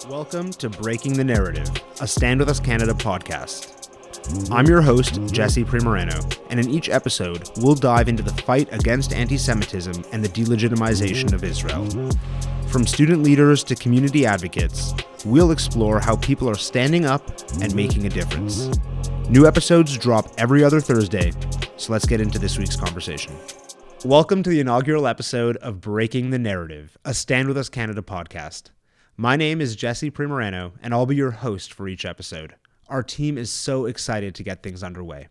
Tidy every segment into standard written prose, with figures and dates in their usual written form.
Welcome to Breaking the Narrative, a Stand With Us Canada podcast. I'm your host, Jesse Primorano, and in each episode, we'll dive into the fight against antisemitism and the delegitimization of Israel. From student leaders to community advocates, we'll explore how people are standing up and making a difference. New episodes drop every other Thursday, so let's get into this week's conversation. Welcome to the inaugural episode of Breaking the Narrative, a Stand With Us Canada podcast. My name is Jesse Primorano, and I'll be your host for each episode. Our team is so excited to get things underway.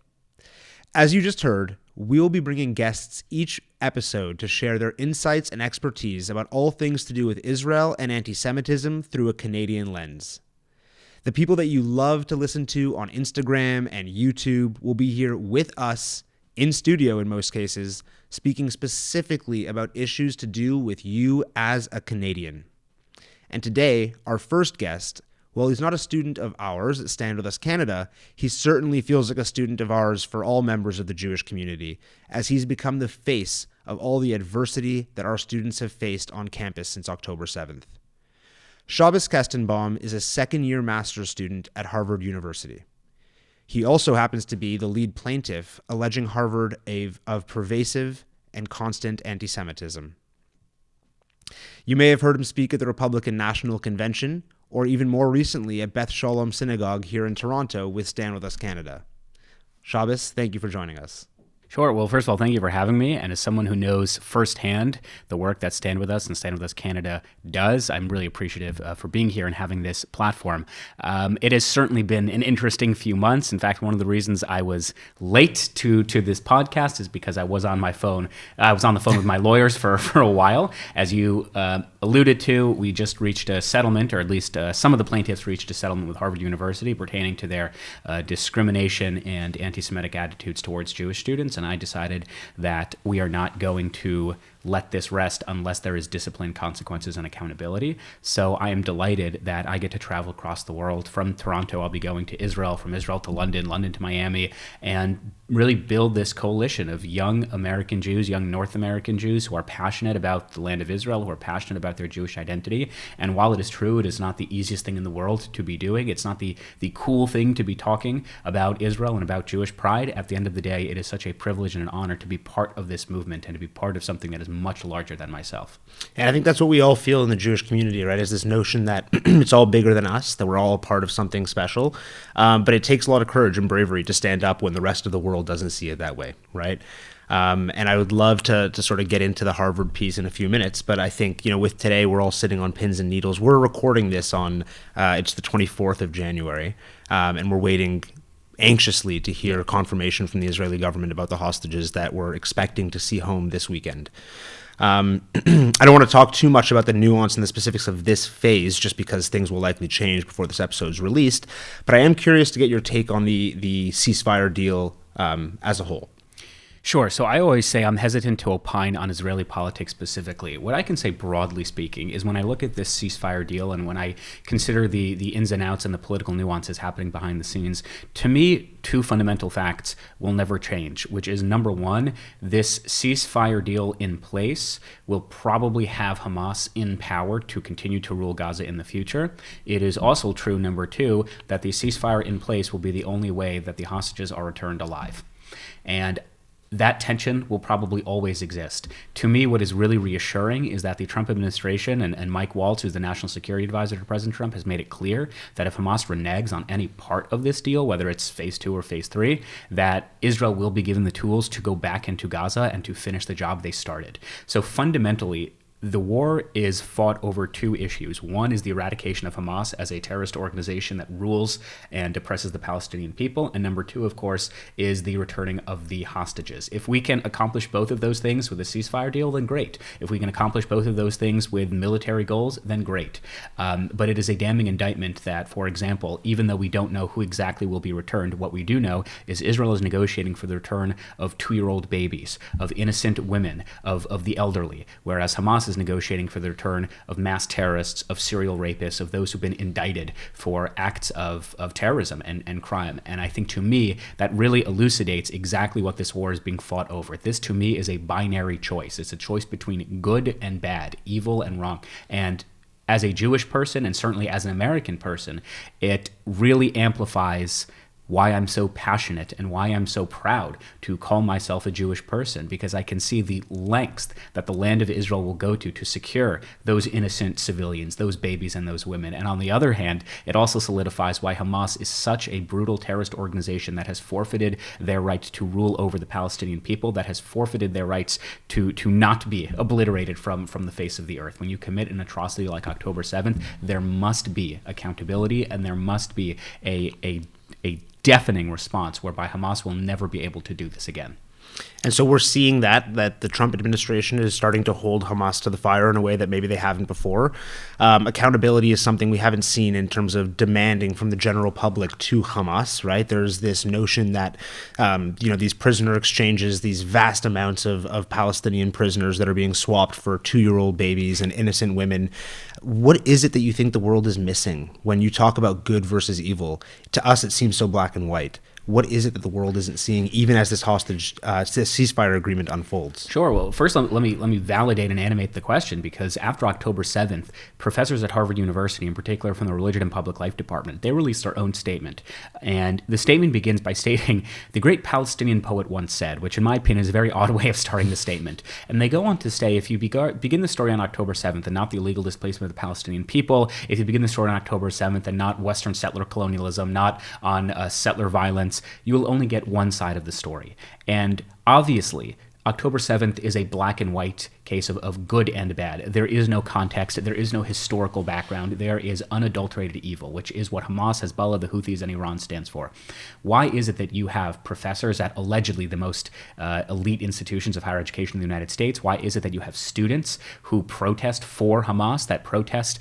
As you just heard, we'll be bringing guests each episode to share their insights and expertise about all things to do with Israel and antisemitism through a Canadian lens. The people that you love to listen to on Instagram and YouTube will be here with us, in studio in most cases, speaking specifically about issues to do with you as a Canadian. And today, our first guest, while he's not a student of ours at Stand With Us Canada, he certainly feels like a student of ours for all members of the Jewish community, as he's become the face of all the adversity that our students have faced on campus since October 7th. Shabbos Kestenbaum is a second-year master's student at Harvard University. He also happens to be the lead plaintiff alleging Harvard of pervasive and constant antisemitism. You may have heard him speak at the Republican National Convention, or even more recently at Beth Shalom Synagogue here in Toronto with Stand With Us Canada. Shabbos, thank you for joining us. Sure. Well, first of all, thank you for having me. And as someone who knows firsthand the work that Stand With Us and Stand With Us Canada does, I'm really appreciative for being here and having this platform. It has certainly been an interesting few months. In fact, one of the reasons I was late to this podcast is because I was on my phone. I was on the phone with my lawyers for a while. As you alluded to, we just reached a settlement, or at least some of the plaintiffs reached a settlement with Harvard University pertaining to their discrimination and anti-Semitic attitudes towards Jewish students. And I decided that we are not going to let this rest unless there is discipline, consequences, and accountability. So I am delighted that I get to travel across the world. From Toronto, I'll be going to Israel, from Israel to London, London to Miami, and really build this coalition of young American Jews, young North American Jews who are passionate about the land of Israel, who are passionate about their Jewish identity. And while it is true, it is not the easiest thing in the world to be doing. It's not the cool thing to be talking about Israel and about Jewish pride. At the end of the day, it is such a privilege and an honor to be part of this movement and to be part of something that is much larger than myself. And I think that's what we all feel in the Jewish community, right? Is this notion that it's all bigger than us, that we're all a part of something special. But it takes a lot of courage and bravery to stand up when the rest of the world doesn't see it that way, right? And I would love to sort of get into the Harvard piece in a few minutes, but I think, with today, we're all sitting on pins and needles. We're recording this on, it's the 24th of January, and we're waiting anxiously to hear confirmation from the Israeli government about the hostages that we're expecting to see home this weekend. I don't want to talk too much about the nuance and the specifics of this phase, just because things will likely change before this episode is released, but I am curious to get your take on the ceasefire deal as a whole. Sure. So I always say I'm hesitant to opine on Israeli politics specifically. What I can say broadly speaking is when I look at this ceasefire deal and when I consider the ins and outs and the political nuances happening behind the scenes, to me, two fundamental facts will never change, which is number one, this ceasefire deal in place will probably have Hamas in power to continue to rule Gaza in the future. It is also true, number two, that the ceasefire in place will be the only way that the hostages are returned alive. And that tension will probably always exist. To me, what is really reassuring is that the Trump administration and Mike Waltz, who's the national security advisor to President Trump, has made it clear that if Hamas reneges on any part of this deal, whether it's phase 2 or phase 3, that Israel will be given the tools to go back into Gaza and to finish the job they started. So fundamentally, the war is fought over two issues. One is the eradication of Hamas as a terrorist organization that rules and oppresses the Palestinian people. And number two, of course, is the returning of the hostages. If we can accomplish both of those things with a ceasefire deal, then great. If we can accomplish both of those things with military goals, then great. But it is a damning indictment that, for example, even though we don't know who exactly will be returned, what we do know is Israel is negotiating for the return of 2-year-old babies, of innocent women, of the elderly, whereas Hamas is negotiating for the return of mass terrorists, of serial rapists, of those who've been indicted for acts of terrorism and crime. And I think, to me, that really elucidates exactly what this war is being fought over. This, to me, is a binary choice. It's a choice between good and bad, evil and wrong. And as a Jewish person and certainly as an American person, it really amplifies why I'm so passionate and why I'm so proud to call myself a Jewish person, because I can see the lengths that the land of Israel will go to secure those innocent civilians, those babies and those women. And on the other hand, it also solidifies why Hamas is such a brutal terrorist organization that has forfeited their right to rule over the Palestinian people, that has forfeited their rights to not be obliterated from the face of the earth. When you commit an atrocity like October 7th, there must be accountability, and there must be a deafening response whereby Hamas will never be able to do this again. And so we're seeing that the Trump administration is starting to hold Hamas to the fire in a way that maybe they haven't before. Accountability is something we haven't seen in terms of demanding from the general public to Hamas, right? There's this notion that, these prisoner exchanges, these vast amounts of Palestinian prisoners that are being swapped for 2-year-old babies and innocent women. What is it that you think the world is missing when you talk about good versus evil? To us, it seems so black and white. What is it that the world isn't seeing, even as this ceasefire agreement unfolds? Sure. Well, first, let me validate and animate the question, because after October 7th, professors at Harvard University, in particular from the Religion and Public Life Department, they released their own statement. And the statement begins by stating, the great Palestinian poet once said, which in my opinion is a very odd way of starting the statement. And they go on to say, if you begin the story on October 7th and not the illegal displacement of the Palestinian people, if you begin the story on October 7th and not Western settler colonialism, not on settler violence, you will only get one side of the story. And obviously, October 7th is a black and white case of good and bad. There is no context. There is no historical background. There is unadulterated evil, which is what Hamas, Hezbollah, the Houthis, and Iran stands for. Why is it that you have professors at allegedly the most elite institutions of higher education in the United States? Why is it that you have students who protest for Hamas, that protest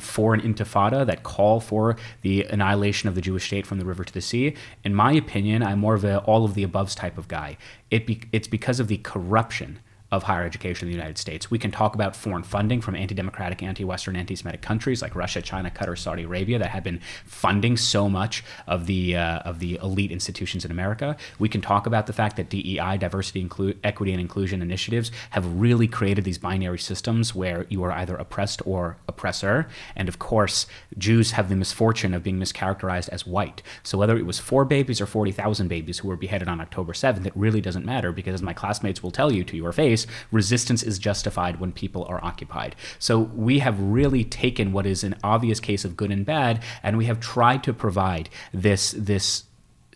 for an intifada, that call for the annihilation of the Jewish state from the river to the sea? In my opinion, I'm more of a all of the above type of guy. It's because of the corruption of higher education in the United States. We can talk about foreign funding from anti-democratic, anti-Western, anti-Semitic countries like Russia, China, Qatar, Saudi Arabia that have been funding so much of the elite institutions in America. We can talk about the fact that DEI, diversity, equity, and inclusion initiatives have really created these binary systems where you are either oppressed or oppressor. And of course, Jews have the misfortune of being mischaracterized as white. So whether it was 4 babies or 40,000 babies who were beheaded on October 7th, it really doesn't matter, because as my classmates will tell you to your face, resistance is justified when people are occupied. So we have really taken what is an obvious case of good and bad, and we have tried to provide this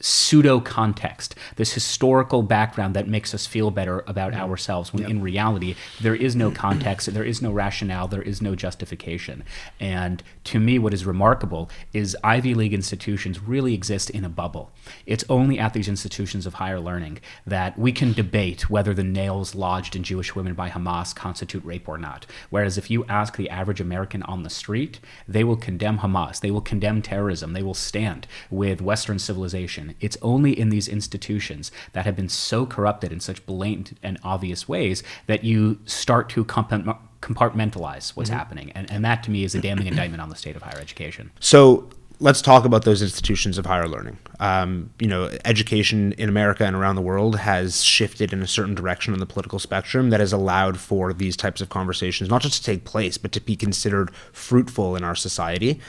pseudo-context, this historical background that makes us feel better about ourselves, when in reality, there is no context, there is no rationale, there is no justification. And to me, what is remarkable is Ivy League institutions really exist in a bubble. It's only at these institutions of higher learning that we can debate whether the nails lodged in Jewish women by Hamas constitute rape or not. Whereas if you ask the average American on the street, they will condemn Hamas, they will condemn terrorism, they will stand with Western civilization. It's only in these institutions that have been so corrupted in such blatant and obvious ways that you start to compartmentalize what's happening. And that, to me, is a damning indictment on the state of higher education. So let's talk about those institutions of higher learning. Education in America and around the world has shifted in a certain direction on the political spectrum that has allowed for these types of conversations not just to take place, but to be considered fruitful in our society.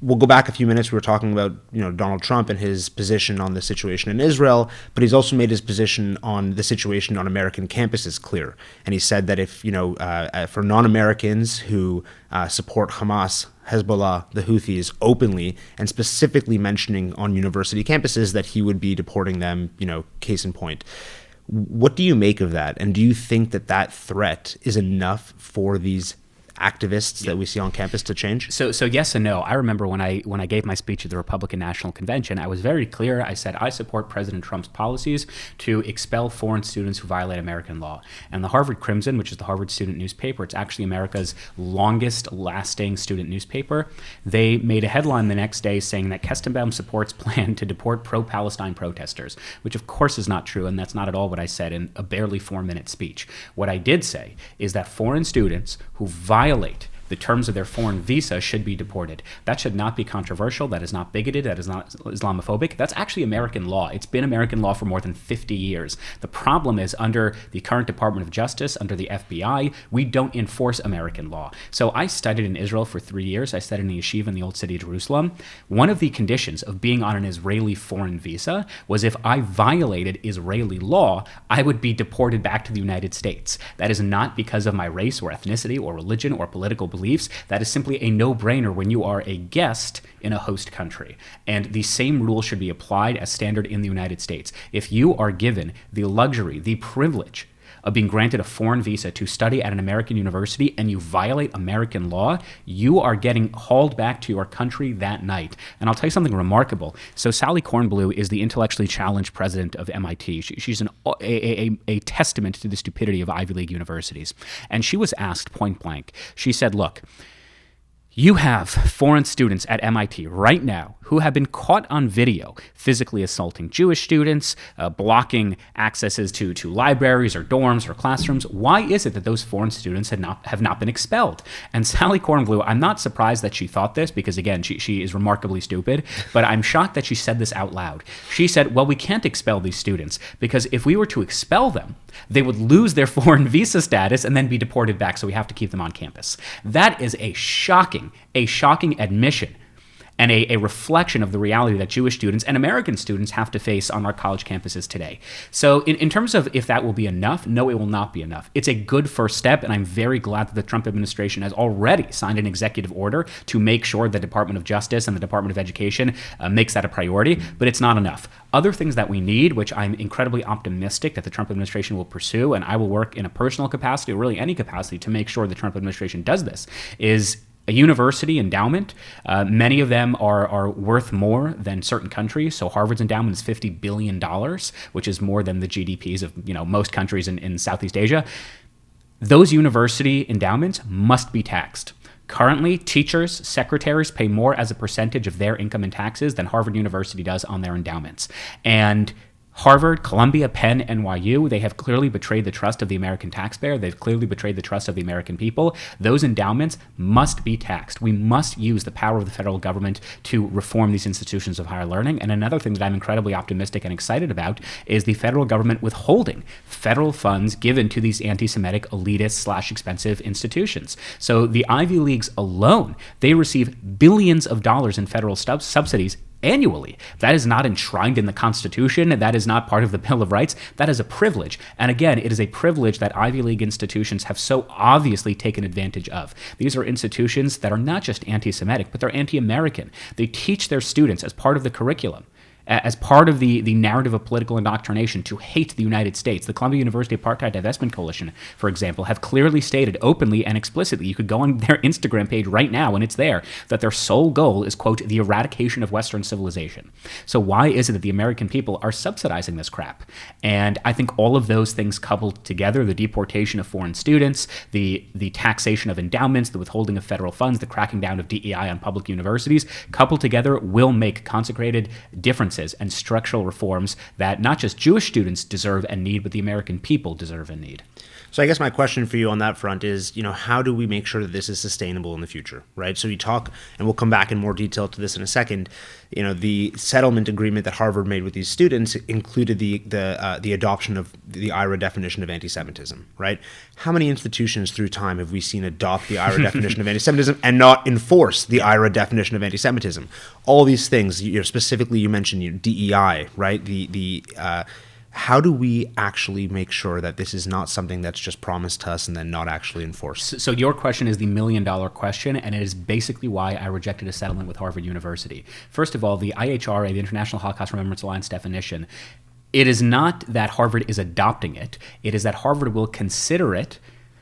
We'll go back a few minutes. We were talking about, Donald Trump and his position on the situation in Israel, but he's also made his position on the situation on American campuses clear. And he said that if, for non-Americans who support Hamas, Hezbollah, the Houthis openly, and specifically mentioning on university campuses, that he would be deporting them, case in point. What do you make of that? And do you think that that threat is enough for these activists that we see on campus to change? So yes and no. I remember when I gave my speech at the Republican National Convention, I was very clear. I said I support President Trump's policies to expel foreign students who violate American law. And the Harvard Crimson, which is the Harvard student newspaper, it's actually America's longest lasting student newspaper. They made a headline the next day saying that Kestenbaum supports plan to deport pro-Palestine protesters, which of course is not true, and that's not at all what I said in a barely 4-minute speech. What I did say is that foreign students who violate the terms of their foreign visa should be deported. That should not be controversial. That is not bigoted. That is not Islamophobic. That's actually American law. It's been American law for more than 50 years. The problem is under the current Department of Justice, under the FBI, we don't enforce American law. So I studied in Israel for 3 years. I studied in the yeshiva in the old city of Jerusalem. One of the conditions of being on an Israeli foreign visa was if I violated Israeli law, I would be deported back to the United States. That is not because of my race or ethnicity or religion or political beliefs. That is simply a no-brainer when you are a guest in a host country. And the same rule should be applied as standard in the United States. If you are given the luxury, the privilege of being granted a foreign visa to study at an American university and you violate American law, you are getting hauled back to your country that night. And I'll tell you something remarkable. So Sally Kornblue is the intellectually challenged president of MIT. She's a testament to the stupidity of Ivy League universities. And she was asked point blank, she said, look, you have foreign students at MIT right now who have been caught on video physically assaulting Jewish students, blocking accesses to libraries or dorms or classrooms. Why is it that those foreign students have not been expelled? And Sally Kornblue, I'm not surprised that she thought this because, again, she is remarkably stupid, but I'm shocked that she said this out loud. She said, well, we can't expel these students because if we were to expel them, they would lose their foreign visa status and then be deported back, so we have to keep them on campus. That is a shocking admission and a reflection of the reality that Jewish students and American students have to face on our college campuses today. So in terms of if that will be enough, no, it will not be enough. It's a good first step, and I'm very glad that the Trump administration has already signed an executive order to make sure the Department of Justice and the Department of Education makes that a priority, but it's not enough. Other things that we need, which I'm incredibly optimistic that the Trump administration will pursue, and I will work in a personal capacity or really any capacity to make sure the Trump administration does this, is a university endowment. Many of them are worth more than certain countries. So Harvard's endowment is $50 billion, which is more than the GDPs of most countries in Southeast Asia. Those university endowments must be taxed. Currently, teachers, secretaries pay more as a percentage of their income in taxes than Harvard University does on their endowments. And Harvard, Columbia, Penn, NYU, they have clearly betrayed the trust of the American taxpayer. They've clearly betrayed the trust of the American people. Those endowments must be taxed. We must use the power of the federal government to reform these institutions of higher learning. And another thing that I'm incredibly optimistic and excited about is the federal government withholding federal funds given to these anti-Semitic elitist/expensive institutions. So the Ivy Leagues alone, they receive billions of dollars in federal subsidies annually. That is not enshrined in the Constitution. That is not part of the Bill of Rights. That is a privilege. And again, it is a privilege that Ivy League institutions have so obviously taken advantage of. These are institutions that are not just anti-Semitic, but they're anti-American. They teach their students as part of the curriculum, as part of the narrative of political indoctrination, to hate the United States. The Columbia University Apartheid Divestment Coalition, for example, have clearly stated openly and explicitly, you could go on their Instagram page right now and it's there, that their sole goal is, quote, the eradication of Western civilization. So why is it that the American people are subsidizing this crap? And I think all of those things coupled together, the deportation of foreign students, the taxation of endowments, the withholding of federal funds, the cracking down of DEI on public universities, coupled together will make consecrated differences and structural reforms that not just Jewish students deserve and need, but the American people deserve and need. So I guess my question for you on that front is, how do we make sure that this is sustainable in the future, right? So you talk, and we'll come back in more detail to this in a second, the settlement agreement that Harvard made with these students included the adoption of the IRA definition of anti-Semitism, right? How many institutions through time have we seen adopt the IRA definition of anti-Semitism and not enforce the IRA definition of anti-Semitism? All these things, specifically you mentioned DEI, right? How do we actually make sure that this is not something that's just promised to us and then not actually enforced? So your question is the million-dollar question, and it is basically why I rejected a settlement with Harvard University. First of all, the IHRA, the International Holocaust Remembrance Alliance definition, it is not that Harvard is adopting it. It is that Harvard will consider it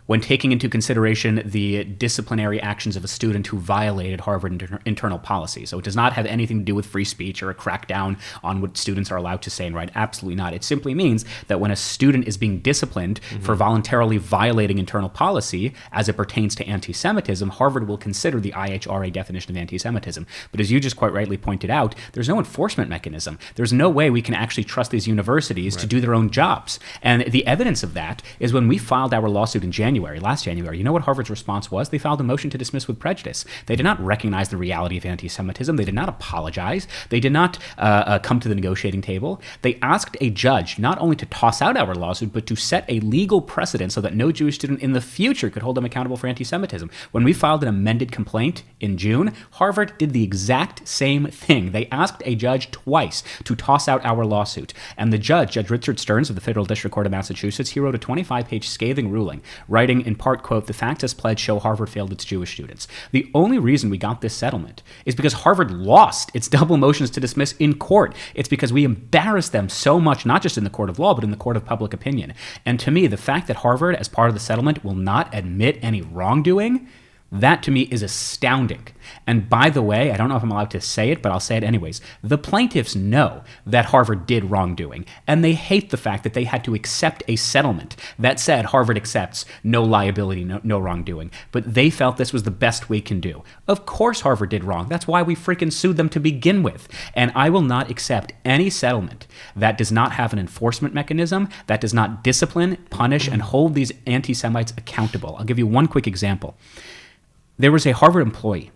when taking into consideration the disciplinary actions of a student who violated Harvard internal policy. So it does not have anything to do with free speech or a crackdown on what students are allowed to say and write. Absolutely not. It simply means that when a student is being disciplined for voluntarily violating internal policy as it pertains to anti-Semitism, Harvard will consider the IHRA definition of anti-Semitism. But as you just quite rightly pointed out, there's no enforcement mechanism. There's no way we can actually trust these universities to do their own jobs. And the evidence of that is when we filed our lawsuit in January, last January, you know what Harvard's response was? They filed a motion to dismiss with prejudice. They did not recognize the reality of anti-Semitism. They did not apologize. They did not come to the negotiating table. They asked a judge not only to toss out our lawsuit, but to set a legal precedent so that no Jewish student in the future could hold them accountable for anti-Semitism. When we filed an amended complaint in June, Harvard did the exact same thing. They asked a judge twice to toss out our lawsuit. And the judge, Judge Richard Stearns of the Federal District Court of Massachusetts, he wrote a 25-page scathing ruling, writing in part, quote, "The facts as pledged show Harvard failed its Jewish students." The only reason we got this settlement is because Harvard lost its double motions to dismiss in court. It's because we embarrassed them so much, not just in the court of law, but in the court of public opinion. And to me, the fact that Harvard, as part of the settlement, will not admit any wrongdoing, that to me is astounding. And by the way, I don't know if I'm allowed to say it, but I'll say it anyways. The plaintiffs know that Harvard did wrongdoing, and they hate the fact that they had to accept a settlement that said Harvard accepts no liability, no wrongdoing. But they felt this was the best we can do. Of course Harvard did wrong. That's why we freaking sued them to begin with. And I will not accept any settlement that does not have an enforcement mechanism, that does not discipline, punish, and hold these anti-Semites accountable. I'll give you one quick example. There was a Harvard employee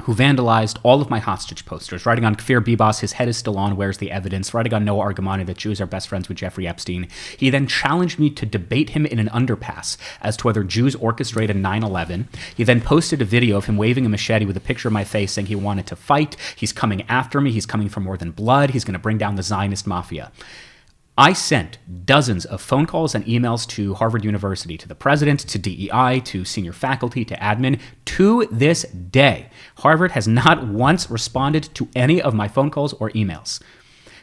who vandalized all of my hostage posters, writing on Kfir Bibas, his head is still on, where's the evidence, writing on Noah Argamani that Jews are best friends with Jeffrey Epstein. He then challenged me to debate him in an underpass as to whether Jews orchestrated 9/11. He then posted a video of him waving a machete with a picture of my face saying he wanted to fight. He's coming after me. He's coming for more than blood. He's going to bring down the Zionist mafia. I sent dozens of phone calls and emails to Harvard University, to the president, to DEI, to senior faculty, to admin. To this day, Harvard has not once responded to any of my phone calls or emails.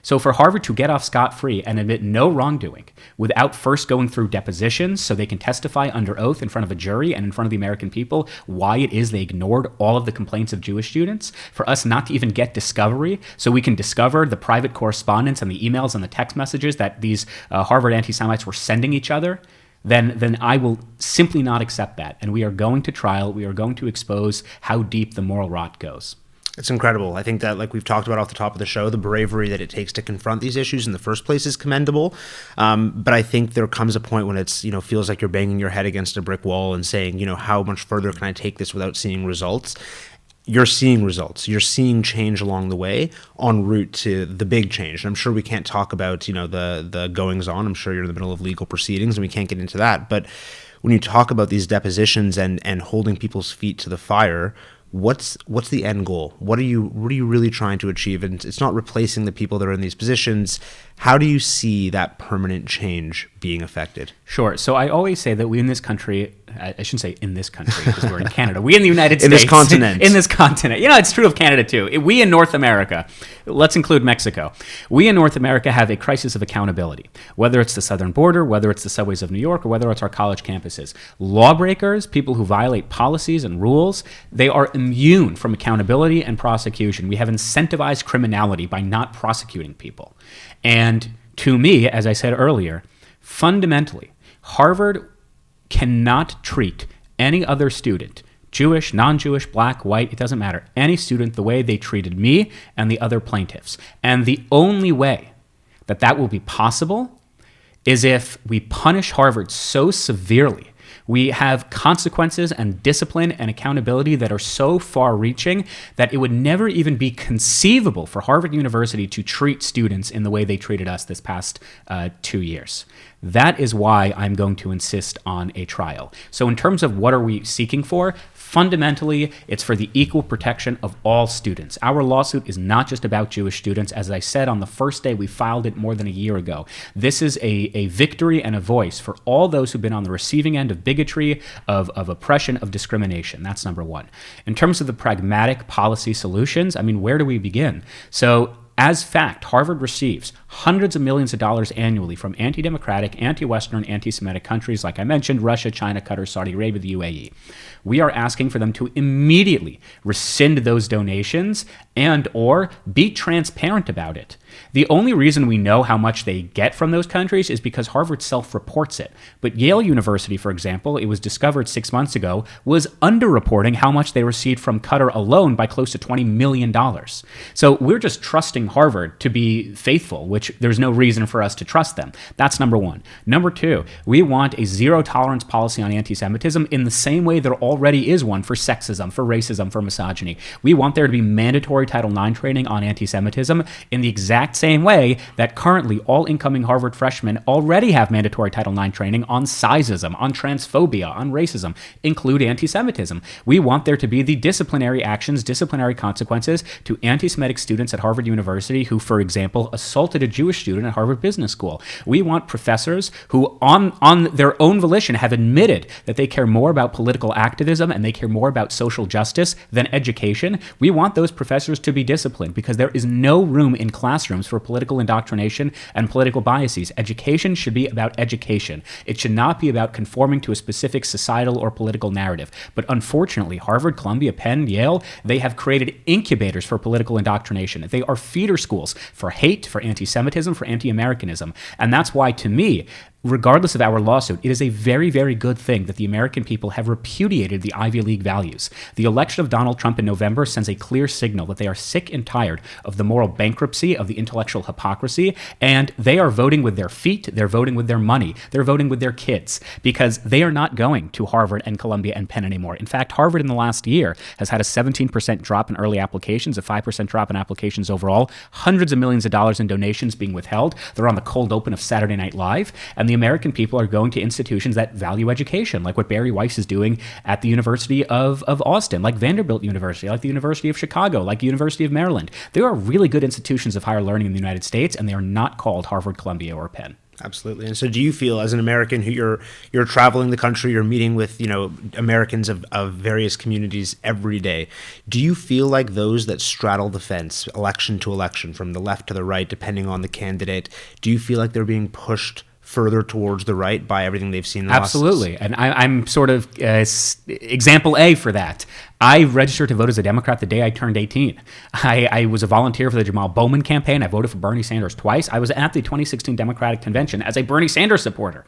So for Harvard to get off scot-free and admit no wrongdoing without first going through depositions so they can testify under oath in front of a jury and in front of the American people why it is they ignored all of the complaints of Jewish students, for us not to even get discovery so we can discover the private correspondence and the emails and the text messages that these Harvard anti-Semites were sending each other, then I will simply not accept that. And we are going to trial. We are going to expose how deep the moral rot goes. It's incredible. I think that, like we've talked about off the top of the show, the bravery that it takes to confront these issues in the first place is commendable. But I think there comes a point when it's, feels like you're banging your head against a brick wall and saying, how much further can I take this without seeing results? You're seeing results. You're seeing change along the way en route to the big change. And I'm sure we can't talk about, the goings on. I'm sure you're in the middle of legal proceedings and we can't get into that. But when you talk about these depositions and holding people's feet to the fire, what's the end goal? What are you really trying to achieve? And it's not replacing the people that are in these positions. How do you see that permanent change being affected? Sure. So I always say that we in this country, I shouldn't say in this country because we're in Canada. We in the United States. In this continent. In this continent. It's true of Canada too. We in North America, let's include Mexico. We in North America have a crisis of accountability, whether it's the southern border, whether it's the subways of New York, or whether it's our college campuses. Lawbreakers, people who violate policies and rules, they are immune from accountability and prosecution. We have incentivized criminality by not prosecuting people. And to me, as I said earlier, fundamentally, Harvard cannot treat any other student, Jewish, non-Jewish, black, white, it doesn't matter, any student the way they treated me and the other plaintiffs. And the only way that will be possible is if we punish Harvard so severely. We have consequences and discipline and accountability that are so far-reaching that it would never even be conceivable for Harvard University to treat students in the way they treated us this past 2 years. That is why I'm going to insist on a trial. So in terms of what are we seeking for, fundamentally, it's for the equal protection of all students. Our lawsuit is not just about Jewish students. As I said on the first day we filed it more than a year ago, this is a victory and a voice for all those who've been on the receiving end of bigotry, of oppression, of discrimination. That's number one. In terms of the pragmatic policy solutions, where do we begin? So as fact, Harvard receives hundreds of millions of dollars annually from anti-democratic, anti-Western, anti-Semitic countries like I mentioned, Russia, China, Qatar, Saudi Arabia, the UAE. We are asking for them to immediately rescind those donations and or be transparent about it. The only reason we know how much they get from those countries is because Harvard self-reports it. But Yale University, for example, it was discovered 6 months ago, was underreporting how much they received from Qatar alone by close to $20 million. So we're just trusting Harvard to be faithful, which there's no reason for us to trust them. That's number one. Number two, we want a zero-tolerance policy on anti-Semitism in the same way there already is one for sexism, for racism, for misogyny. We want there to be mandatory Title IX training on anti-Semitism in the exact same way that currently all incoming Harvard freshmen already have mandatory Title IX training on sizeism, on transphobia, on racism, include anti-Semitism. We want there to be the disciplinary actions, disciplinary consequences to anti-Semitic students at Harvard University who, for example, assaulted a Jewish student at Harvard Business School. We want professors who, on their own volition, have admitted that they care more about political activism and they care more about social justice than education. We want those professors to be disciplined because there is no room in classrooms for political indoctrination and political biases. Education should be about education. It should not be about conforming to a specific societal or political narrative. But unfortunately, Harvard, Columbia, Penn, Yale, they have created incubators for political indoctrination. They are feeder schools for hate, for anti-Semitism, for anti-Americanism. And that's why, to me, regardless of our lawsuit, it is a very, very good thing that the American people have repudiated the Ivy League values. The election of Donald Trump in November sends a clear signal that they are sick and tired of the moral bankruptcy, of the intellectual hypocrisy, and they are voting with their feet, they're voting with their money, they're voting with their kids, because they are not going to Harvard and Columbia and Penn anymore. In fact, Harvard in the last year has had a 17% drop in early applications, a 5% drop in applications overall, hundreds of millions of dollars in donations being withheld. They're on the cold open of Saturday Night Live, and the American people are going to institutions that value education, like what Barry Weiss is doing at the University of Austin, like Vanderbilt University, like the University of Chicago, like University of Maryland. There are really good institutions of higher learning in the United States, and they are not called Harvard, Columbia, or Penn. Absolutely. And so do you feel, as an American who you're traveling the country, you're meeting with, Americans of various communities every day, do you feel like those that straddle the fence, election to election, from the left to the right, depending on the candidate, do you feel like they're being pushed further towards the right by everything they've seen in the Absolutely. And I'm sort of example A for that. I registered to vote as a Democrat the day I turned 18. I was a volunteer for the Jamal Bowman campaign. I voted for Bernie Sanders twice. I was at the 2016 Democratic Convention as a Bernie Sanders supporter.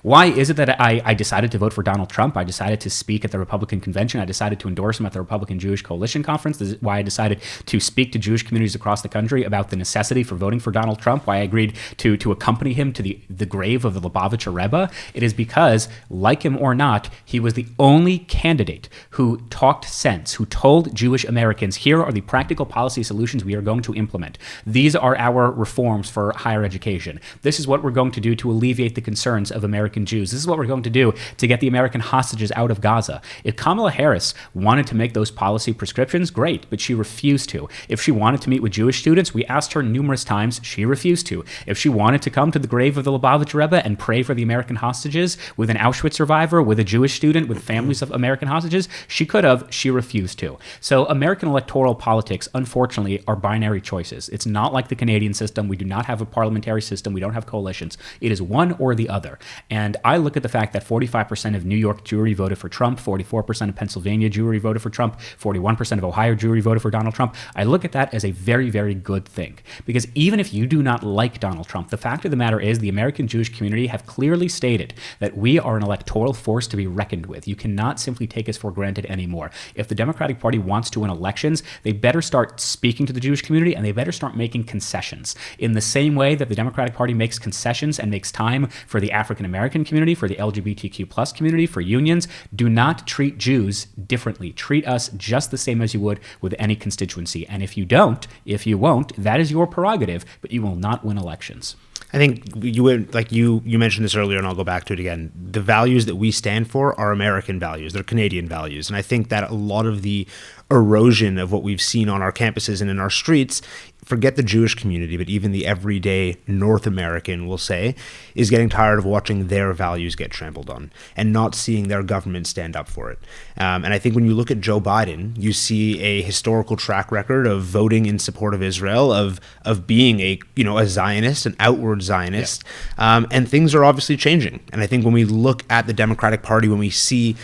Why is it that I decided to vote for Donald Trump? I decided to speak at the Republican convention. I decided to endorse him at the Republican Jewish Coalition Conference. This is why I decided to speak to Jewish communities across the country about the necessity for voting for Donald Trump, why I agreed to accompany him to the grave of the Lubavitcher Rebbe. It is because, like him or not, he was the only candidate who talked sense, who told Jewish Americans, here are the practical policy solutions we are going to implement. These are our reforms for higher education. This is what we're going to do to alleviate the concerns of American Jews. This is what we're going to do to get the American hostages out of Gaza. If Kamala Harris wanted to make those policy prescriptions, great, but she refused to. If she wanted to meet with Jewish students, we asked her numerous times, she refused to. If she wanted to come to the grave of the Lubavitcher Rebbe and pray for the American hostages with an Auschwitz survivor, with a Jewish student, with families of American hostages, she could have, she refused to. So American electoral politics, unfortunately, are binary choices. It's not like the Canadian system. We do not have a parliamentary system. We don't have coalitions. It is one or the other. And I look at the fact that 45% of New York Jewry voted for Trump, 44% of Pennsylvania Jewry voted for Trump, 41% of Ohio Jewry voted for Donald Trump. I look at that as a very, very good thing. Because even if you do not like Donald Trump, the fact of the matter is the American Jewish community have clearly stated that we are an electoral force to be reckoned with. You cannot simply take us for granted anymore. If the Democratic Party wants to win elections, they better start speaking to the Jewish community and they better start making concessions. In the same way that the Democratic Party makes concessions and makes time for the African American community, for the LGBTQ plus community, for unions, do not treat Jews differently. Treat us just the same as you would with any constituency. And if you don't, if you won't, that is your prerogative, but you will not win elections. I think you mentioned this earlier, and I'll go back to it again. The values that we stand for are American values. They're Canadian values. And I think that a lot of the erosion of what we've seen on our campuses and in our streets, forget the Jewish community, but even the everyday North American, we'll say, is getting tired of watching their values get trampled on and not seeing their government stand up for it. And I think when you look at Joe Biden, you see a historical track record of voting in support of Israel, of being a Zionist, an outward Zionist, and things are obviously changing. And I think when we look at the Democratic Party, when we see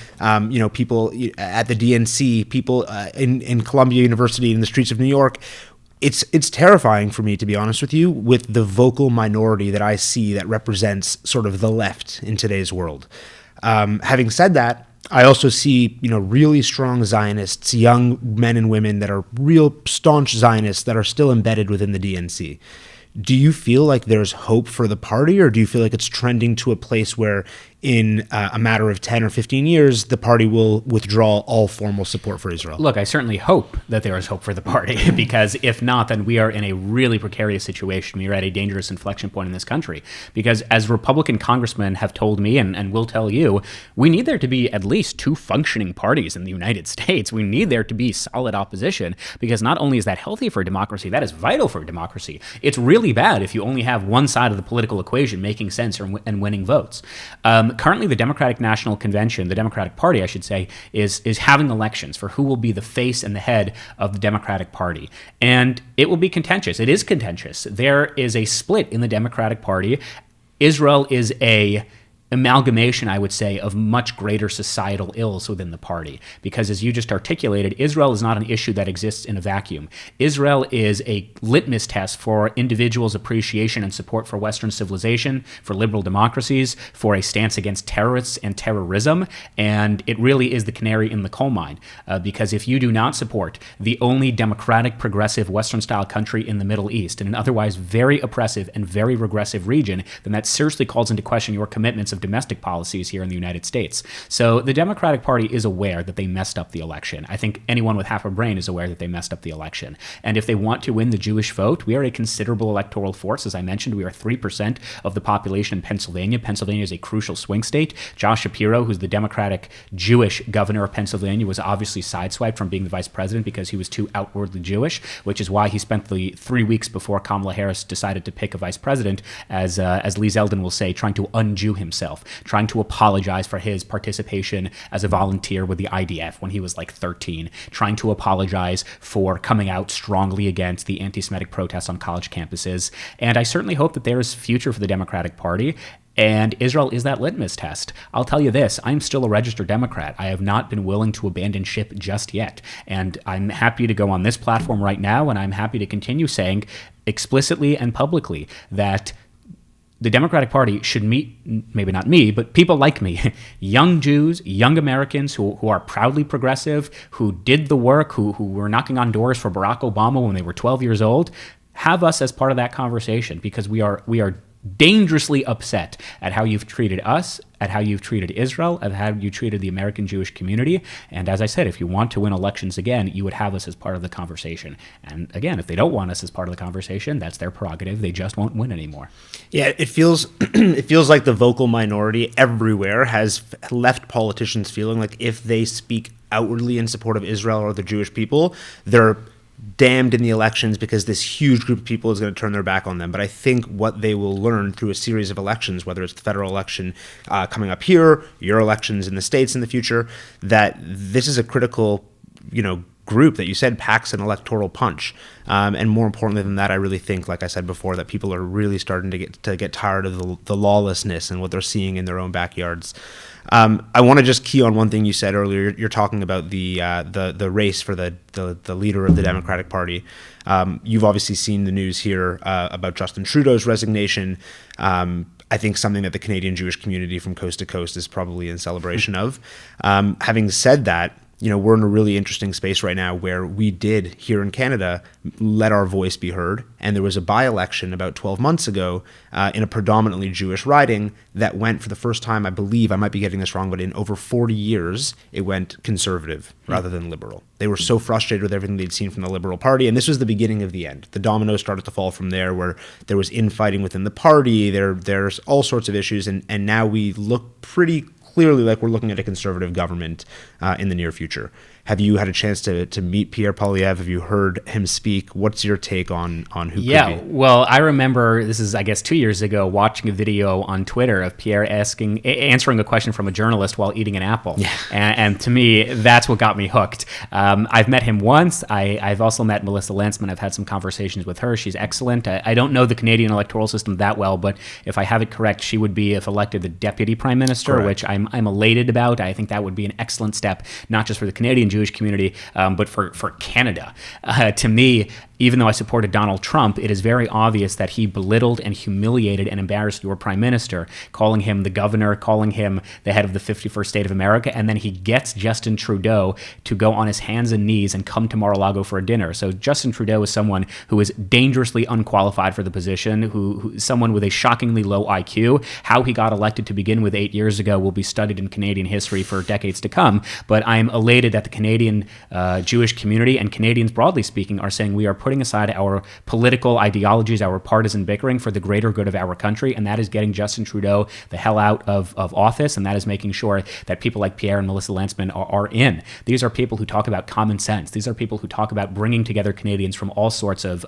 people at the DNC, people in Columbia University, in the streets of New York, it's terrifying for me, to be honest with you, with the vocal minority that I see that represents sort of the left in today's world. Having said that, I also see, really strong Zionists, young men and women that are real staunch Zionists that are still embedded within the DNC. Do you feel like there's hope for the party, or do you feel like it's trending to a place where in a matter of 10 or 15 years, the party will withdraw all formal support for Israel? Look, I certainly hope that there is hope for the party, because if not, then we are in a really precarious situation. We are at a dangerous inflection point in this country, because as Republican congressmen have told me and will tell you, we need there to be at least two functioning parties in the United States. We need there to be solid opposition, because not only is that healthy for democracy, that is vital for democracy. It's really bad if you only have one side of the political equation making sense and winning votes. Currently, the Democratic National Convention, the Democratic Party, I should say, is having elections for who will be the face and the head of the Democratic Party. And it will be contentious. It is contentious. There is a split in the Democratic Party. Israel is a amalgamation, I would say, of much greater societal ills within the party. Because as you just articulated, Israel is not an issue that exists in a vacuum. Israel is a litmus test for individuals' appreciation and support for Western civilization, for liberal democracies, for a stance against terrorists and terrorism. And it really is the canary in the coal mine. Because if you do not support the only democratic, progressive, Western-style country in the Middle East, in an otherwise very oppressive and very regressive region, then that seriously calls into question your commitments of domestic policies here in the United States. So the Democratic Party is aware that they messed up the election. I think anyone with half a brain is aware that they messed up the election. And if they want to win the Jewish vote, we are a considerable electoral force. As I mentioned, we are 3% of the population in Pennsylvania. Pennsylvania is a crucial swing state. Josh Shapiro, who's the Democratic Jewish governor of Pennsylvania, was obviously sideswiped from being the vice president because he was too outwardly Jewish, which is why he spent the 3 weeks before Kamala Harris decided to pick a vice president, as Lee Zeldin will say, trying to un-Jew himself, trying to apologize for his participation as a volunteer with the IDF when he was like 13, trying to apologize for coming out strongly against the anti-Semitic protests on college campuses. And I certainly hope that there is future for the Democratic Party. And Israel is that litmus test. I'll tell you this, I'm still a registered Democrat. I have not been willing to abandon ship just yet. And I'm happy to go on this platform right now, and I'm happy to continue saying explicitly and publicly that the Democratic Party should meet, maybe not me, but people like me, young Jews, young Americans who are proudly progressive, who did the work, who were knocking on doors for Barack Obama when they were 12 years old. Have us as part of that conversation, because we are dangerously upset at how you've treated us, at how you've treated Israel, at how you treated the American Jewish community. And as I said, if you want to win elections again, you would have us as part of the conversation. And again, if they don't want us as part of the conversation, that's their prerogative. They just won't win anymore. Yeah, it feels it feels like the vocal minority everywhere has left politicians feeling like if they speak outwardly in support of Israel or the Jewish people, they're damned in the elections because this huge group of people is going to turn their back on them. But I think what they will learn through a series of elections, whether it's the federal election coming up here, your elections in the States in the future, that this is a critical, group that you said packs an electoral punch. And more importantly than that, I really think, like I said before, that people are really starting to get tired of the lawlessness and what they're seeing in their own backyards. I want to just key on one thing you said earlier. You're talking about the race for the leader of the Democratic Party. You've obviously seen the news here about Justin Trudeau's resignation. I think something that the Canadian Jewish community from coast to coast is probably in celebration of. Having said that, we're in a really interesting space right now where we did here in Canada let our voice be heard. And there was a by-election about 12 months ago in a predominantly Jewish riding that went for the first time, I believe, I might be getting this wrong, but in over 40 years, it went conservative rather than liberal. They were so frustrated with everything they'd seen from the Liberal Party. And this was the beginning of the end. The dominoes started to fall from there, where there was infighting within the party. There's all sorts of issues. And now we look pretty clearly like we're looking at a conservative government in the near future. Have you had a chance to meet Pierre Poilievre? Have you heard him speak? What's your take on who could be? Yeah, well, I remember, this is, I guess, 2 years ago, watching a video on Twitter of Pierre answering a question from a journalist while eating an apple. Yeah. And to me, that's what got me hooked. I've met him once. I've also met Melissa Lantzman. I've had some conversations with her. She's excellent. I don't know the Canadian electoral system that well, but if I have it correct, she would be, if elected, the deputy prime minister, correct, which I'm elated about. I think that would be an excellent step, not just for the Canadian Jewish community, but for Canada. To me, even though I supported Donald Trump, it is very obvious that he belittled and humiliated and embarrassed your prime minister, calling him the governor, calling him the head of the 51st state of America, and then he gets Justin Trudeau to go on his hands and knees and come to Mar-a-Lago for a dinner. So Justin Trudeau is someone who is dangerously unqualified for the position, who someone with a shockingly low IQ. How he got elected to begin with 8 years ago will be studied in Canadian history for decades to come, but I am elated that the Canadian Jewish community and Canadians broadly speaking are saying we are putting aside our political ideologies, our partisan bickering for the greater good of our country, and that is getting Justin Trudeau the hell out of office, and that is making sure that people like Pierre and Melissa Lantzman are in. These are people who talk about common sense. These are people who talk about bringing together Canadians from all sorts of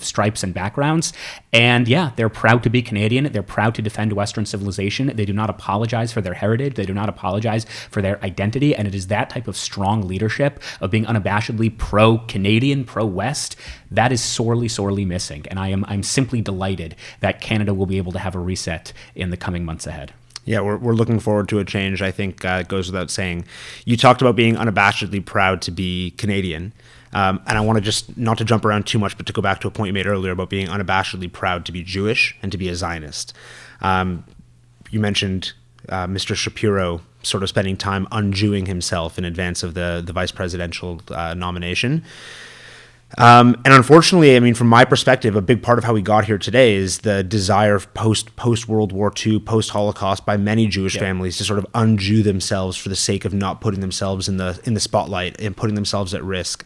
stripes and backgrounds, and yeah, they're proud to be Canadian. They're proud to defend Western civilization. They do not apologize for their heritage. They do not apologize for their identity, and it is that type of strong leadership of being unabashedly pro-Canadian, pro-West, that is sorely, sorely missing. And I'm simply delighted that Canada will be able to have a reset in the coming months ahead. Yeah, we're looking forward to a change. I think it goes without saying. You talked about being unabashedly proud to be Canadian. And I want to just, not to jump around too much, but to go back to a point you made earlier about being unabashedly proud to be Jewish and to be a Zionist. You mentioned Mr. Shapiro sort of spending time un-Jewing himself in advance of the vice presidential nomination. And unfortunately, I mean, from my perspective, a big part of how we got here today is the desire post World War II, post Holocaust, by many Jewish families to sort of un-Jew themselves for the sake of not putting themselves in the spotlight and putting themselves at risk.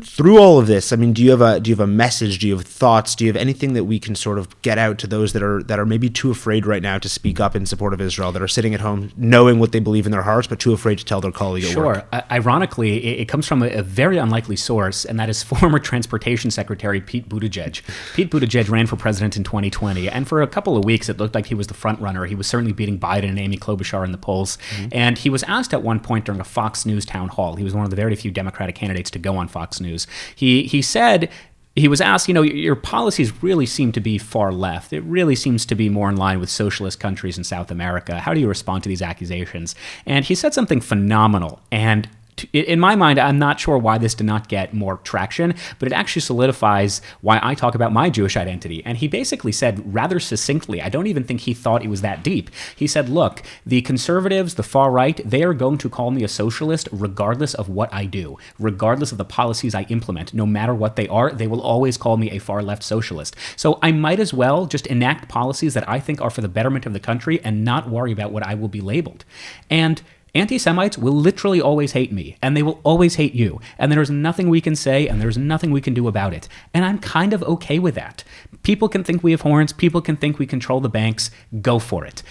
Through all of this, I mean, do you have a message? Do you have thoughts? Do you have anything that we can sort of get out to those that are maybe too afraid right now to speak up in support of Israel, that are sitting at home knowing what they believe in their hearts, but too afraid to tell their colleague at work? Sure. Ironically, it comes from a very unlikely source, and that is former Transportation Secretary Pete Buttigieg. Pete Buttigieg ran for president in 2020, and for a couple of weeks, it looked like he was the front runner. He was certainly beating Biden and Amy Klobuchar in the polls. Mm-hmm. And he was asked at one point during a Fox News town hall. He was one of the very few Democratic candidates to go on Fox News. He said, he was asked, your policies really seem to be far left. It really seems to be more in line with socialist countries in South America. How do you respond to these accusations? And he said something phenomenal. And in my mind, I'm not sure why this did not get more traction, but it actually solidifies why I talk about my Jewish identity. And he basically said rather succinctly, I don't even think he thought it was that deep. He said, look, the conservatives, the far right, they are going to call me a socialist regardless of what I do, regardless of the policies I implement. No matter what they are, they will always call me a far left socialist. So I might as well just enact policies that I think are for the betterment of the country and not worry about what I will be labeled. And anti-Semites will literally always hate me, and they will always hate you, and there's nothing we can say, and there's nothing we can do about it. And I'm kind of okay with that. People can think we have horns, people can think we control the banks, go for it.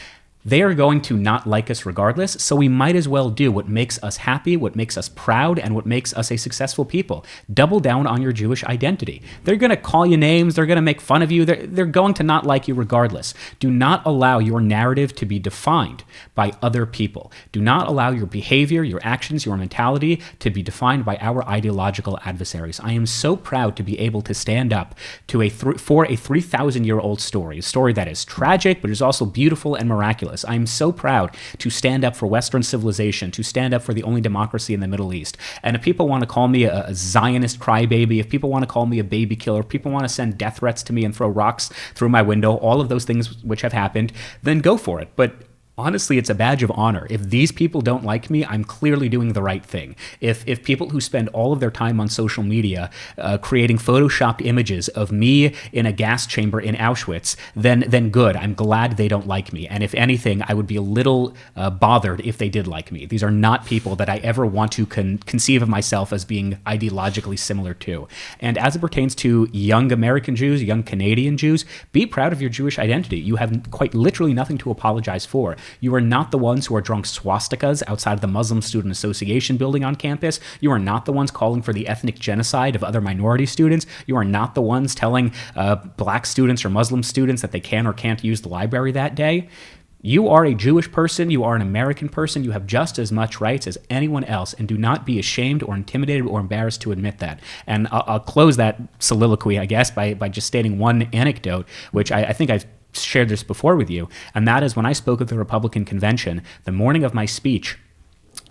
They are going to not like us regardless, so we might as well do what makes us happy, what makes us proud, and what makes us a successful people. Double down on your Jewish identity. They're going to call you names, they're going to make fun of you, they're going to not like you regardless. Do not allow your narrative to be defined by other people. Do not allow your behavior, your actions, your mentality to be defined by our ideological adversaries. I am so proud to be able to stand up to for a 3,000-year-old story, a story that is tragic, but is also beautiful and miraculous. I'm so proud to stand up for Western civilization, to stand up for the only democracy in the Middle East. And if people want to call me a Zionist crybaby, if people want to call me a baby killer, if people want to send death threats to me and throw rocks through my window, all of those things which have happened, then go for it. But honestly, it's a badge of honor. If these people don't like me, I'm clearly doing the right thing. If people who spend all of their time on social media creating photoshopped images of me in a gas chamber in Auschwitz, then good. I'm glad they don't like me. And if anything, I would be a little bothered if they did like me. These are not people that I ever want to conceive of myself as being ideologically similar to. And as it pertains to young American Jews, young Canadian Jews, be proud of your Jewish identity. You have quite literally nothing to apologize for. You are not the ones who are drawing swastikas outside of the Muslim Student Association building on campus. You are not the ones calling for the ethnic genocide of other minority students. You are not the ones telling black students or Muslim students that they can or can't use the library that day. You are a Jewish person, you are an American person, you have just as much rights as anyone else, and do not be ashamed or intimidated or embarrassed to admit that. And I'll close that soliloquy, I guess, by just stating one anecdote, which I think I've shared this before with you, and that is when I spoke at the Republican convention, the morning of my speech,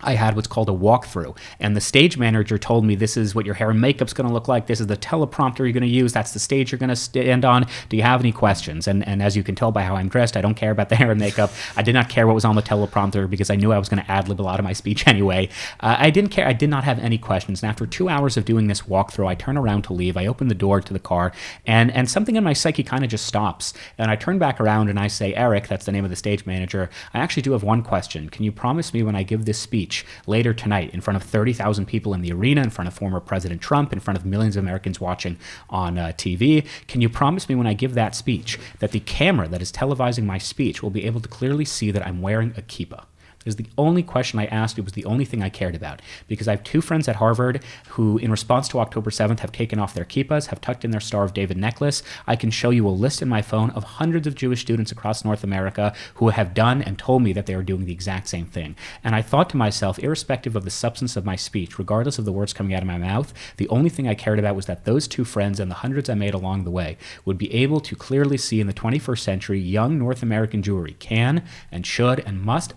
I had what's called a walkthrough, and the stage manager told me, this is what your hair and makeup's going to look like, this is the teleprompter you're going to use, that's the stage you're going to stand on, do you have any questions? And as you can tell by how I'm dressed, I don't care about the hair and makeup. I did not care what was on the teleprompter because I knew I was going to ad-lib a lot of my speech anyway. I didn't care. I did not have any questions, and after 2 hours of doing this walkthrough, I turn around to leave, I open the door to the car, and something in my psyche kind of just stops, and I turn back around and I say, Eric, that's the name of the stage manager, I actually do have one question. Can you promise me when I give this speech later tonight in front of 30,000 people in the arena, in front of former President Trump, in front of millions of Americans watching on TV, can you promise me when I give that speech that the camera that is televising my speech will be able to clearly see that I'm wearing a kippah? It was the only question I asked. It was the only thing I cared about, because I have two friends at Harvard who, in response to October 7th, have taken off their kippahs, have tucked in their Star of David necklace. I can show you a list in my phone of hundreds of Jewish students across North America who have done and told me that they are doing the exact same thing. And I thought to myself, irrespective of the substance of my speech, regardless of the words coming out of my mouth, the only thing I cared about was that those two friends and the hundreds I made along the way would be able to clearly see in the 21st century young North American Jewry can and should and must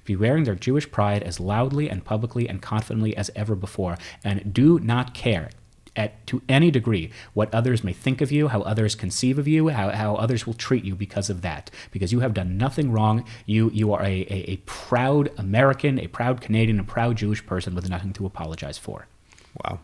be wearing their Jewish pride as loudly and publicly and confidently as ever before, and do not care to any degree what others may think of you, how others conceive of you, how others will treat you because of that, because you have done nothing wrong. You are a proud American, a proud Canadian, a proud Jewish person with nothing to apologize for. Wow.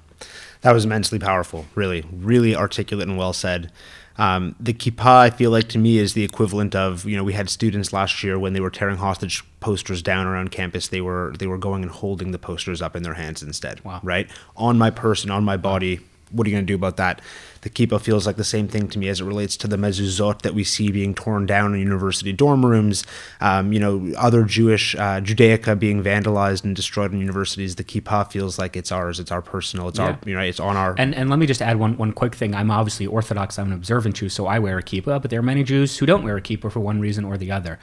That was immensely powerful. Really, really articulate and well said. The kippah, I feel like, to me, is the equivalent of, we had students last year when they were tearing hostage posters down around campus, they were going and holding the posters up in their hands instead. Wow. Right? On my person, on my body. What are you going to do about that? The kippah feels like the same thing to me as it relates to the mezuzot that we see being torn down in university dorm rooms, other Jewish, Judaica being vandalized and destroyed in universities. The kippah feels like it's ours, it's our personal, it's our, it's on our... And let me just add one quick thing. I'm obviously Orthodox, I'm an observant Jew, so I wear a kippah, but there are many Jews who don't wear a kippah for one reason or the other.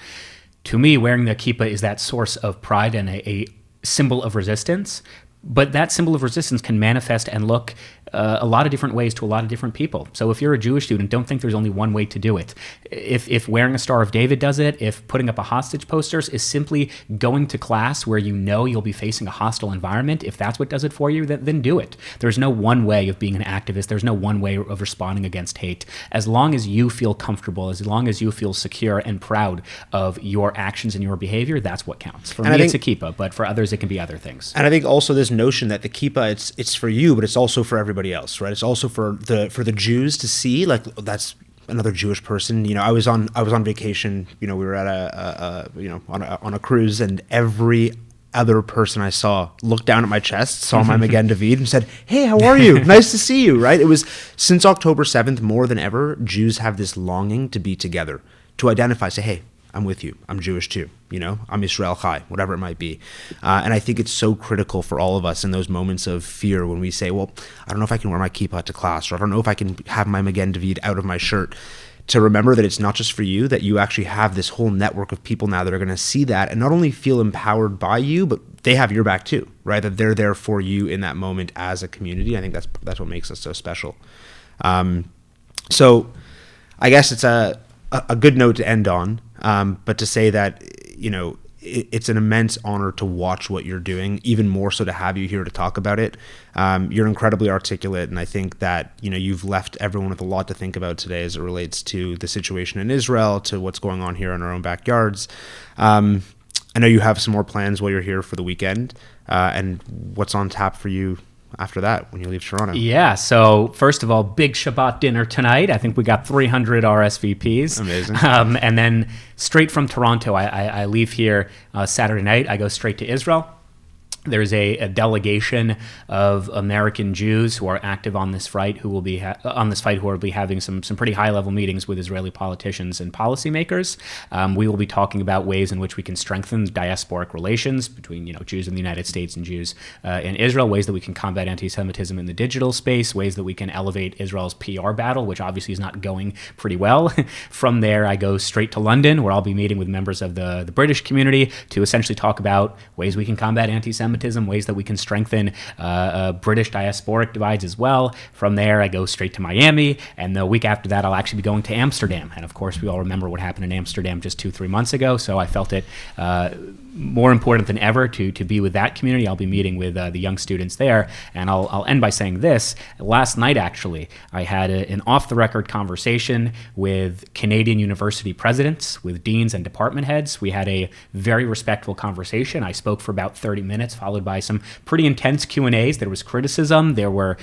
To me, wearing the kippah is that source of pride and a symbol of resistance. But that symbol of resistance can manifest and look a lot of different ways to a lot of different people. So if you're a Jewish student, don't think there's only one way to do it. If wearing a Star of David does it, if putting up a hostage posters is simply going to class where you'll be facing a hostile environment, if that's what does it for you, then do it. There's no one way of being an activist. There's no one way of responding against hate. As long as you feel comfortable, as long as you feel secure and proud of your actions and your behavior, that's what counts. For me, it's a kippah, but for others, it can be other things. And I think also this notion that the kippah, it's for you, but it's also for everybody else, right? It's also for the Jews to see, like, that's another Jewish person. I was on vacation. We were at on a cruise, and every other person I saw looked down at my chest, saw my Magen David, and said, "Hey, how are you? Nice to see you." Right? It was since October 7th, more than ever, Jews have this longing to be together, to identify, say, "Hey, I'm with you. I'm Jewish too. I'm Yisrael Chai," whatever it might be. And I think it's so critical for all of us in those moments of fear when we say, well, I don't know if I can wear my kippah to class, or I don't know if I can have my Magen David out of my shirt, to remember that it's not just for you, that you actually have this whole network of people now that are going to see that and not only feel empowered by you, but they have your back too, right? That they're there for you in that moment as a community. I think that's what makes us so special. So I guess it's a good note to end on. But to say that, it's an immense honor to watch what you're doing, even more so to have you here to talk about it. You're incredibly articulate, and I think that, you've left everyone with a lot to think about today as it relates to the situation in Israel, to what's going on here in our own backyards. I know you have some more plans while you're here for the weekend, and what's on tap for you after that when you leave Toronto? Yeah, so first of all, big Shabbat dinner tonight. I think we got 300 RSVPs. Amazing. And then straight from Toronto, I leave here Saturday night. I go straight to Israel. There's a delegation of American Jews who are active on this fight who will be having some pretty high level meetings with Israeli politicians and policymakers. We will be talking about ways in which we can strengthen diasporic relations between Jews in the United States and Jews in Israel, ways that we can combat anti-Semitism in the digital space, ways that we can elevate Israel's PR battle, which obviously is not going pretty well. From there, I go straight to London, where I'll be meeting with members of the British community to essentially talk about ways we can combat anti-Semitism anti-Semitism, ways that we can strengthen British diasporic divides as well. From there, I go straight to Miami, and the week after that, I'll actually be going to Amsterdam. And of course, we all remember what happened in Amsterdam just 2-3 months ago, so I felt it more important than ever to be with that community. I'll be meeting with the young students there, and I'll end by saying this. Last night, actually, I had an off-the-record conversation with Canadian university presidents, with deans and department heads. We had a very respectful conversation. I spoke for about 30 minutes, followed by some pretty intense Q&As. There was criticism, there were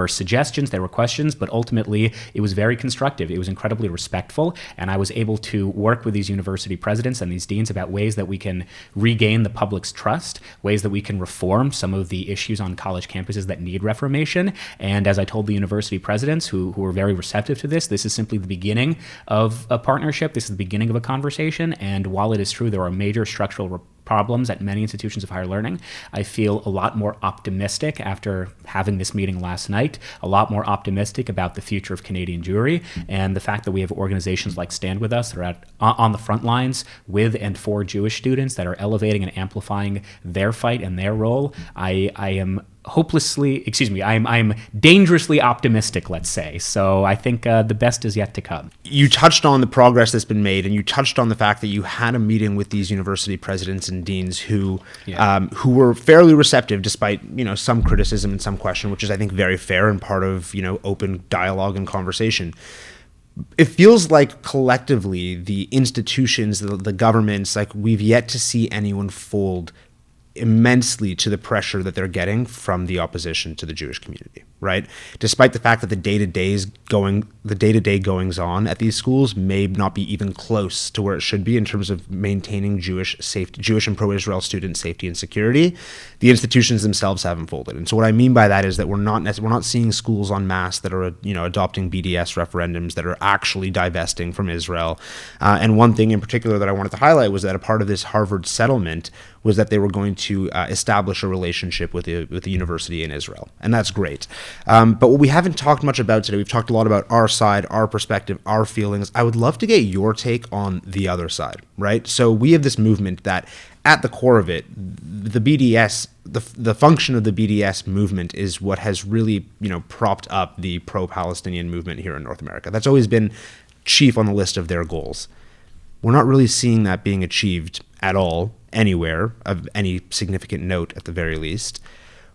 suggestions, there were questions, but ultimately it was very constructive. It was incredibly respectful, and I was able to work with these university presidents and these deans about ways that we can regain the public's trust, ways that we can reform some of the issues on college campuses that need reformation. And as I told the university presidents who were very receptive to this is simply the beginning of a partnership. This is the beginning of a conversation. And while it is true there are major structural problems at many institutions of higher learning, I feel a lot more optimistic after having this meeting last night, a lot more optimistic about the future of Canadian Jewry, and the fact that we have organizations like StandWithUs that are on the front lines with and for Jewish students that are elevating and amplifying their fight and their role. I am I'm dangerously optimistic, let's say. So I think the best is yet to come. You touched on the progress that's been made, and you touched on the fact that you had a meeting with these university presidents and deans who were fairly receptive, despite some criticism and some question, which is, I think, very fair and part of open dialogue and conversation. It feels like collectively the institutions, the governments, like we've yet to see anyone fold immensely to the pressure that they're getting from the opposition to the Jewish community, right? Despite the fact that the day-to-day goings on at these schools may not be even close to where it should be in terms of maintaining Jewish and pro-Israel student safety and security, the institutions themselves haven't folded. And so what I mean by that is that we're not seeing schools en masse that are adopting BDS referendums, that are actually divesting from Israel. And one thing in particular that I wanted to highlight was that a part of this Harvard settlement was that they were going to establish a relationship with the university in Israel. And that's great. But what we haven't talked much about today, we've talked a lot about our side, our perspective, our feelings. I would love to get your take on the other side, right? So we have this movement that at the core of it, the BDS, the function of the BDS movement is what has really, propped up the pro-Palestinian movement here in North America. That's always been chief on the list of their goals. We're not really seeing that being achieved at all, anywhere of any significant note at the very least.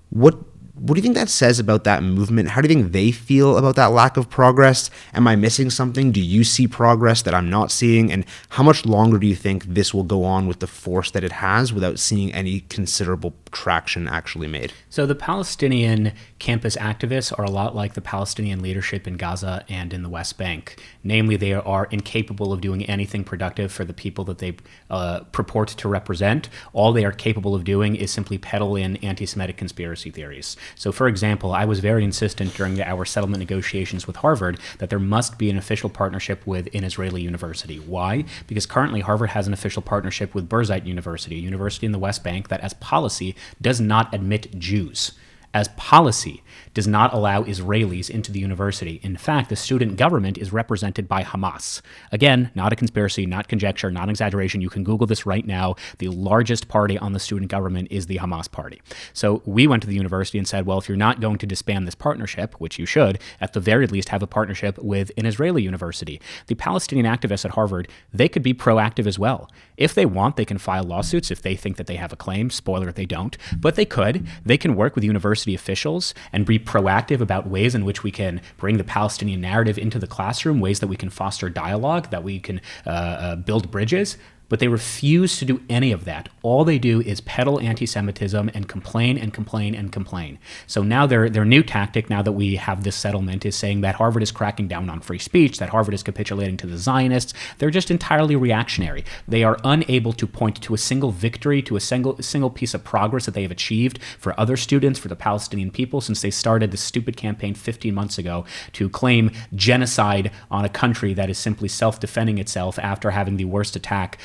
What do you think that says about that movement? How do you think they feel about that lack of progress? Am I missing something? Do you see progress that I'm not seeing? And how much longer do you think this will go on with the force that it has without seeing any considerable traction actually made? So the Palestinian campus activists are a lot like the Palestinian leadership in Gaza and in the West Bank. Namely, they are incapable of doing anything productive for the people that they purport to represent. All they are capable of doing is simply peddle in anti-Semitic conspiracy theories. So, for example, I was very insistent during our settlement negotiations with Harvard that there must be an official partnership with an Israeli university. Why? Because currently Harvard has an official partnership with Birzeit University, a university in the West Bank that, as policy, does not admit Jews. As policy, does not allow Israelis into the university. In fact, the student government is represented by Hamas. Again, not a conspiracy, not conjecture, not exaggeration. You can Google this right now. The largest party on the student government is the Hamas party. So we went to the university and said, well, if you're not going to disband this partnership, which you should, at the very least have a partnership with an Israeli university. The Palestinian activists at Harvard, they could be proactive as well. If they want, they can file lawsuits if they think that they have a claim. Spoiler, they don't. But they could. They can work with university officials and be proactive about ways in which we can bring the Palestinian narrative into the classroom, ways that we can foster dialogue, that we can build bridges. But they refuse to do any of that. All they do is peddle anti-Semitism and complain and complain and complain. So now their new tactic, now that we have this settlement, is saying that Harvard is cracking down on free speech, that Harvard is capitulating to the Zionists. They're just entirely reactionary. They are unable to point to a single victory, to a single piece of progress that they have achieved for other students, for the Palestinian people, since they started this stupid campaign 15 months ago to claim genocide on a country that is simply self-defending itself after having the worst attack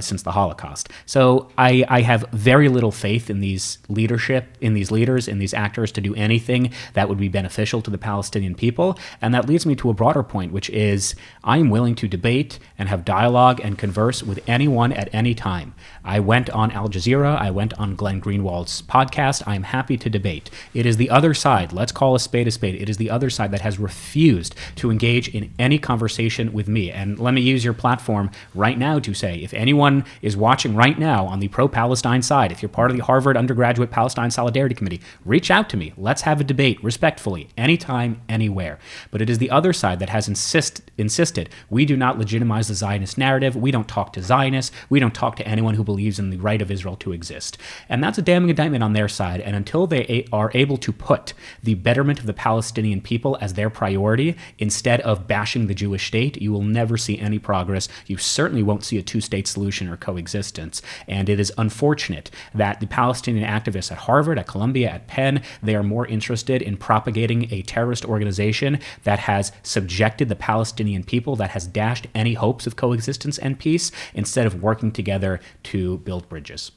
since the Holocaust. So I have very little faith in these leadership, in these leaders, in these actors to do anything that would be beneficial to the Palestinian people. And that leads me to a broader point, which is I am willing to debate and have dialogue and converse with anyone at any time. I went on Al Jazeera. I went on Glenn Greenwald's podcast. I am happy to debate. It is the other side. Let's call a spade a spade. It is the other side that has refused to engage in any conversation with me. And let me use your platform right now to say, if anyone is watching right now on the pro-Palestine side, if you're part of the Harvard Undergraduate Palestine Solidarity Committee, reach out to me. Let's have a debate respectfully, anytime, anywhere. But it is the other side that has insisted we do not legitimize the Zionist narrative. We don't talk to Zionists. We don't talk to anyone who believes in the right of Israel to exist. And that's a damning indictment on their side. And until they are able to put the betterment of the Palestinian people as their priority instead of bashing the Jewish state, you will never see any progress. You certainly won't see a two-state solution or coexistence. And it is unfortunate that the Palestinian activists at Harvard, at Columbia, at Penn, they are more interested in propagating a terrorist organization that has subjected the Palestinian people, that has dashed any hopes of coexistence and peace, instead of working together to build bridges.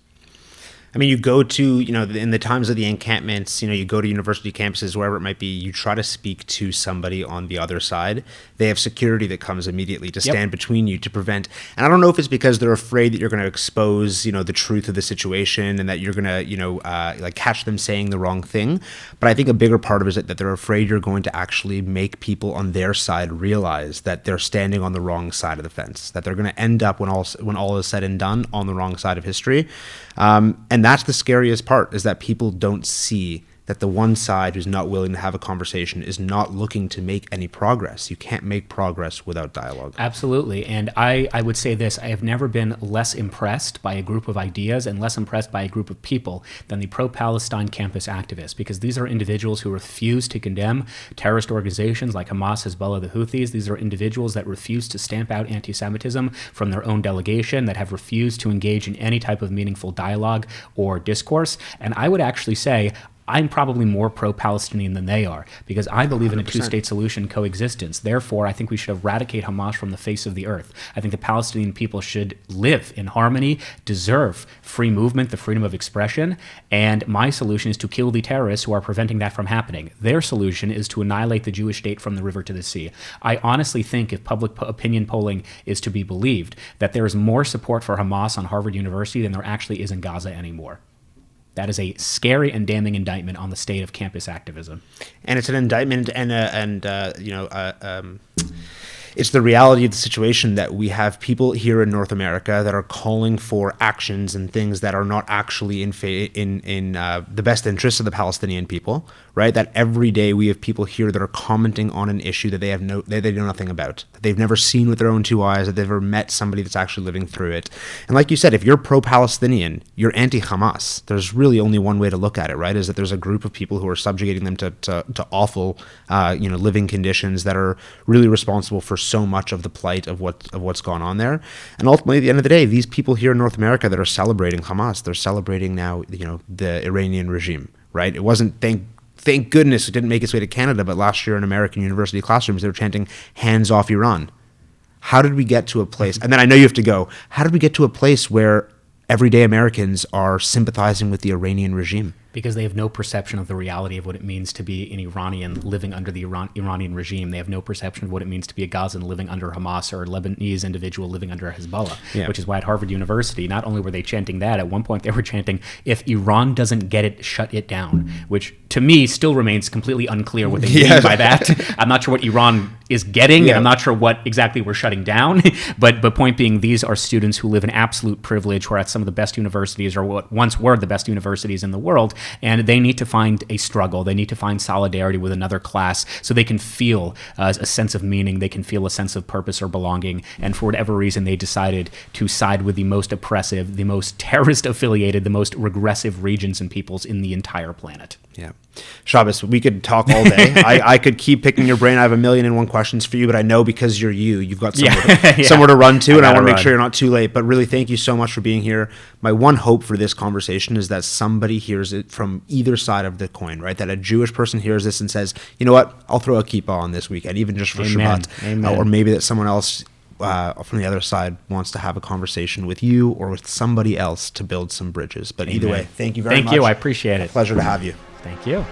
I mean, you go to, in the times of the encampments, you go to university campuses, wherever it might be, you try to speak to somebody on the other side. They have security that comes immediately to stand between you to prevent. And I don't know if it's because they're afraid that you're going to expose, the truth of the situation and that you're going to, catch them saying the wrong thing. But I think a bigger part of it is that they're afraid you're going to actually make people on their side realize that they're standing on the wrong side of the fence, that they're going to end up when all is said and done on the wrong side of history. And that's the scariest part, is that people don't see that the one side who's not willing to have a conversation is not looking to make any progress. You can't make progress without dialogue. Absolutely. And I would say this, I have never been less impressed by a group of ideas and less impressed by a group of people than the pro-Palestine campus activists, because these are individuals who refuse to condemn terrorist organizations like Hamas, Hezbollah, the Houthis. These are individuals that refuse to stamp out anti-Semitism from their own delegation, that have refused to engage in any type of meaningful dialogue or discourse. And I would actually say, I'm probably more pro-Palestinian than they are, because I believe 100%. In a two-state solution coexistence. Therefore, I think we should eradicate Hamas from the face of the earth. I think the Palestinian people should live in harmony, deserve free movement, the freedom of expression, and my solution is to kill the terrorists who are preventing that from happening. Their solution is to annihilate the Jewish state from the river to the sea. I honestly think, if public opinion polling is to be believed, that there is more support for Hamas on Harvard University than there actually is in Gaza anymore. That is a scary and damning indictment on the state of campus activism. And it's an indictment it's the reality of the situation that we have people here in North America that are calling for actions and things that are not actually in the best interests of the Palestinian people, right? That every day we have people here that are commenting on an issue that they know nothing about, that they've never seen with their own two eyes, that they've never met somebody that's actually living through it. And like you said, if you're pro-Palestinian, you're anti-Hamas. There's really only one way to look at it, right? Is that there's a group of people who are subjugating them to awful, living conditions that are really responsible for so much of the plight of what's gone on there. And ultimately, at the end of the day, these people here in North America that are celebrating Hamas, they're celebrating now, the Iranian regime, right? It wasn't, thank goodness it didn't make its way to Canada, but last year in American university classrooms, they were chanting, "Hands off Iran." How did we get to a place, and then I know you have to go, how did we get to a place where everyday Americans are sympathizing with the Iranian regime? Because they have no perception of the reality of what it means to be an Iranian living under the Iranian regime. They have no perception of what it means to be a Gazan living under Hamas, or a Lebanese individual living under Hezbollah, which is why at Harvard University, not only were they chanting that, at one point they were chanting, "If Iran doesn't get it, shut it down," which to me still remains completely unclear what they mean by that. I'm not sure what Iran is getting, and I'm not sure what exactly we're shutting down. But point being, these are students who live in absolute privilege, who are at some of the best universities, or what once were the best universities in the world, and they need to find a struggle. They need to find solidarity with another class so they can feel a sense of meaning. They can feel a sense of purpose or belonging. And for whatever reason, they decided to side with the most oppressive, the most terrorist-affiliated, the most regressive regions and peoples in the entire planet. Yeah. Shabbos, we could talk all day. I could keep picking your brain. I have 1,000,001 questions for you, but I know because you've got somewhere to run to, and I want to make sure you're not too late. But really, thank you so much for being here. My one hope for this conversation is that somebody hears it from either side of the coin, right? That a Jewish person hears this and says, you know what, I'll throw a kippah on this weekend, even just for Shabbat. Or maybe that someone else from the other side wants to have a conversation with you or with somebody else to build some bridges. But either way, thank you very much. Thank you. I appreciate it. Pleasure to have you. Thank you.